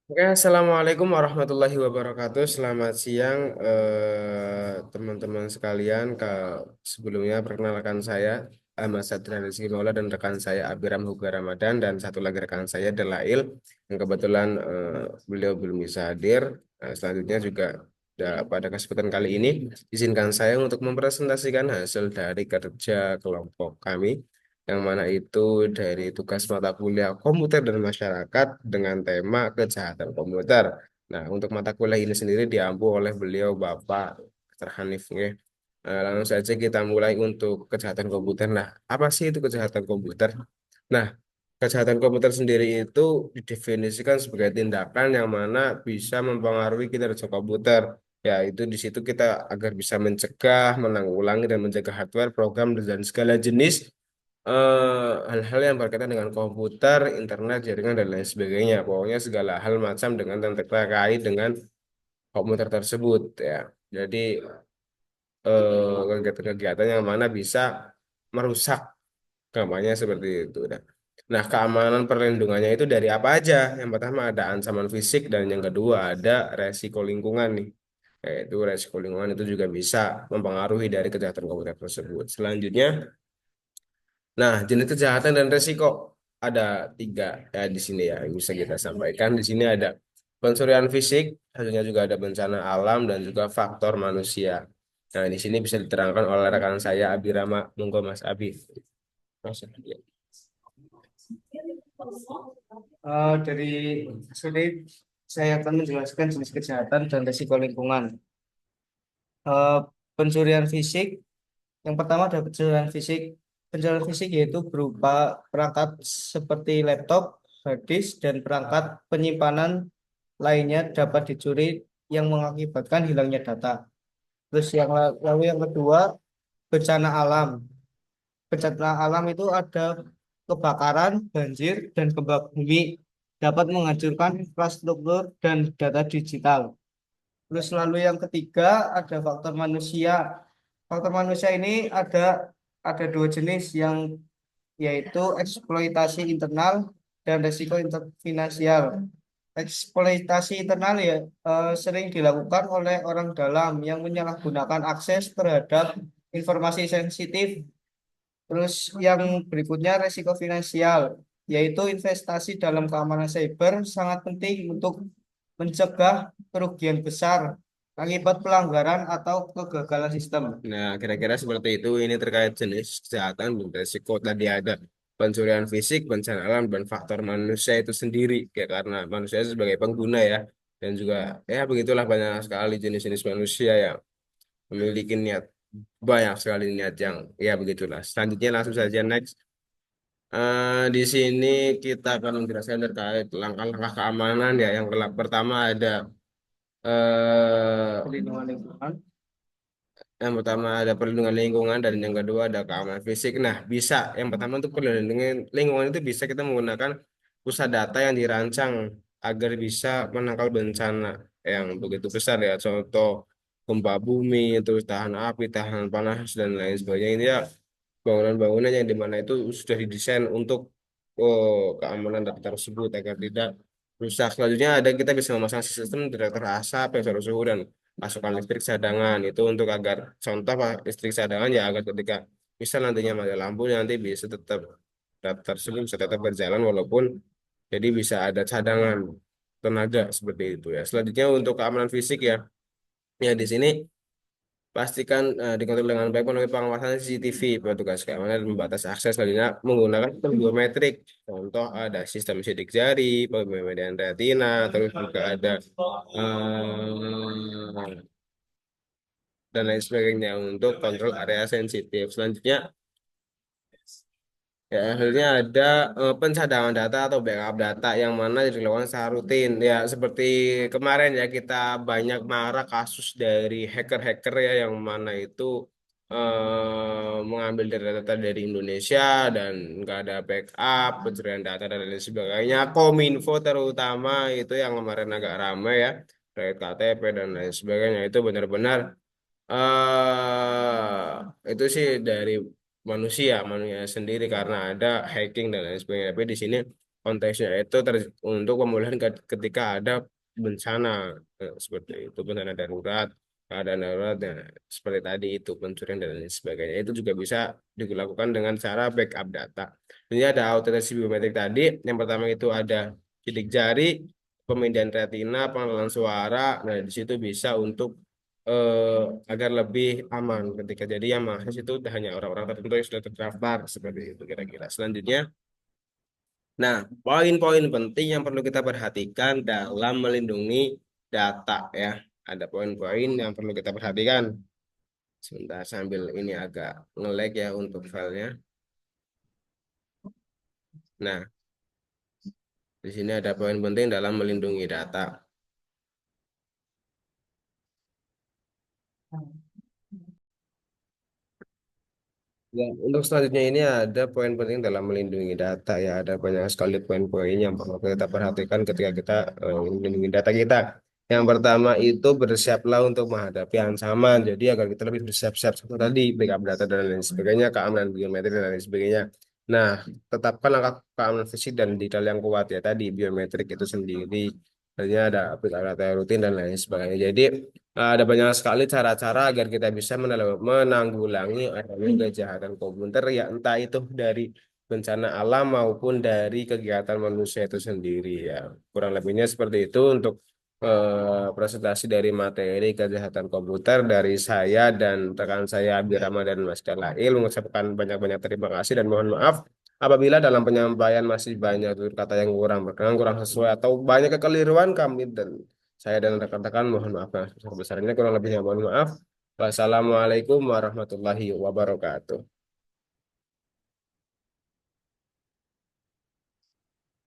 Oke, Assalamualaikum warahmatullahi wabarakatuh. Selamat siang, teman-teman sekalian. Sebelumnya perkenalkan saya Ahmad Sadran Rizky Maula dan rekan saya Abiram Huga Ramadan dan satu lagi rekan saya Delail yang kebetulan beliau belum bisa hadir. Selanjutnya juga pada kesempatan kali ini izinkan saya untuk mempresentasikan hasil dari kerja kelompok kami yang mana itu dari tugas mata kuliah komputer dan masyarakat dengan tema kejahatan komputer. Nah, untuk mata kuliah ini sendiri diampu oleh beliau Bapak Dr. Hanif. Nggih. Langsung saja kita mulai untuk kejahatan komputer. Nah, apa sih itu kejahatan komputer? Nah, kejahatan komputer sendiri itu didefinisikan sebagai tindakan yang mana bisa mempengaruhi kinerja komputer. Ya, itu di situ kita agar bisa mencegah, menanggulangi, dan menjaga hardware, program, dan segala jenis hal-hal yang berkaitan dengan komputer, internet, jaringan, dan lain sebagainya. Pokoknya segala hal macam dengan yang terkait dengan komputer tersebut ya. Jadi kegiatan-kegiatan yang mana bisa merusak gampangnya seperti itu. Nah, keamanan perlindungannya itu dari apa aja? Yang pertama ada ancaman fisik dan yang kedua ada resiko lingkungan nih. Yaitu resiko lingkungan itu juga bisa mempengaruhi dari kejahatan komputer tersebut. Selanjutnya, nah, jenis kejahatan dan resiko ada tiga ya di sini ya yang bisa kita sampaikan. Di sini ada pencurian fisik, hasilnya juga ada bencana alam dan juga faktor manusia. Nah, di sini bisa diterangkan oleh rekan saya Abi Rama. Monggo Mas Abi. Mas Abi. Dari sini saya akan menjelaskan jenis kejahatan dan risiko lingkungan. Eh, Pencurian fisik, yang pertama ada pencurian fisik. Pencurian fisik yaitu berupa perangkat seperti laptop, hard disk, dan perangkat penyimpanan lainnya dapat dicuri yang mengakibatkan hilangnya data. Terus lalu yang kedua, bencana alam. Bencana alam itu ada kebakaran, banjir, dan gempa bumi dapat menghancurkan infrastruktur dan data digital. Terus lalu yang ketiga ada faktor manusia. Faktor manusia ini ada dua jenis yang yaitu eksploitasi internal dan risiko finansial. Eksploitasi internal ya sering dilakukan oleh orang dalam yang menyalahgunakan akses terhadap informasi sensitif. Terus yang berikutnya risiko finansial, yaitu investasi dalam keamanan cyber sangat penting untuk mencegah kerugian besar akibat pelanggaran atau kegagalan sistem. Nah, kira-kira seperti itu. Ini terkait jenis kejahatan dan resiko tadi ada pencurian fisik, bencana alam, dan faktor manusia itu sendiri. Ya, karena manusia sebagai pengguna ya. Dan juga ya begitulah banyak sekali jenis-jenis manusia yang memiliki niat banyak sekali niat yang ya begitulah. Selanjutnya langsung saja next. Di sini kita akan menjelaskan terkait langkah-langkah keamanan ya. Yang pertama ada Perlindungan lingkungan. yang pertama ada perlindungan lingkungan dan yang kedua ada keamanan fisik. Nah, bisa yang pertama untuk perlindungan lingkungan itu bisa kita menggunakan pusat data yang dirancang agar bisa menangkal bencana yang begitu besar ya. Contoh gempa bumi, terus tahan api, tahan panas dan lain sebagainya. Ini ya bangunan-bangunan yang dimana itu sudah didesain untuk keamanan data tersebut agar tidak rusak. Selanjutnya ada kita bisa memasang sistem detektor asap, sensor suhu dan pasokan listrik cadangan itu untuk agar contoh Pak, listrik cadangan ya agar ketika misal nantinya mati lampu nanti bisa tetap data tersebut bisa tetap berjalan walaupun jadi bisa ada cadangan tenaga seperti itu ya. Selanjutnya untuk keamanan fisik ya. Ya di sini pastikan dikontrol dengan baik melalui pengawasan CCTV, petugas keamanan dan membatasi akses selanjutnya menggunakan sistem biometrik. Contoh ada sistem sidik jari, pembedahan retina, terus juga ada dan lain sebagainya untuk kontrol area sensitif. Selanjutnya, ya, akhirnya ada pencadangan data atau backup data yang mana dilakukan secara rutin. Ya, seperti kemarin ya kita banyak marak kasus dari hacker-hacker ya yang mana itu mengambil data-data dari Indonesia dan nggak ada backup, pencurian data dan lain sebagainya. Kominfo terutama itu yang kemarin agak ramai ya, terkait KTP dan lain sebagainya itu benar-benar itu sih dari manusia sendiri karena ada hacking dan lain sebagainya. Tapi di sini konteksnya itu untuk pemulihan ketika ada bencana, seperti itu, bencana darurat, keadaan darurat, dan seperti tadi itu pencurian dan lain sebagainya, itu juga bisa dilakukan dengan cara backup data. Ini ada autentikasi biometrik tadi. Yang pertama itu ada sidik jari, pemindahan retina, pengenalan suara. Nah, di situ bisa untuk eh, agar lebih aman ketika jadi yang mengakses itu hanya orang-orang tertentu yang sudah terdaftar, seperti itu kira-kira. Selanjutnya, nah, poin-poin penting yang perlu kita perhatikan dalam melindungi data ya. Ada poin-poin yang perlu kita perhatikan. Sebentar sambil ini agak nge-lag ya untuk filenya. Nah, di sini ada poin penting dalam melindungi data. Ya, untuk selanjutnya ini ada poin penting dalam melindungi data ya. Ada banyak sekali poin-poin yang perlu kita perhatikan ketika kita melindungi data kita. Yang pertama itu bersiaplah untuk menghadapi ancaman. Jadi agar kita lebih bersiap-siap seperti tadi, backup data dan lain sebagainya, keamanan biometrik dan lain sebagainya. Nah, tetapkan langkah keamanan fisik dan detail yang kuat ya tadi, biometrik itu sendiri. Artinya ada aplikasi data rutin dan lain sebagainya. Jadi ada banyak sekali cara-cara agar kita bisa menanggulangi adanya kejahatan komputer ya, entah itu dari bencana alam maupun dari kegiatan manusia itu sendiri ya. Kurang lebihnya seperti itu untuk presentasi dari materi kejahatan komputer dari saya dan rekan saya Abi Rama dan Mas Dalail. Mengucapkan banyak-banyak terima kasih dan mohon maaf apabila dalam penyampaian masih banyak tutur kata yang kurang berkenan, kurang sesuai atau banyak kekeliruan kami dan saya dan rekan-rekan mohon maaf yang sebesar-besarnya, kurang lebihnya mohon maaf. Wassalamualaikum warahmatullahi wabarakatuh.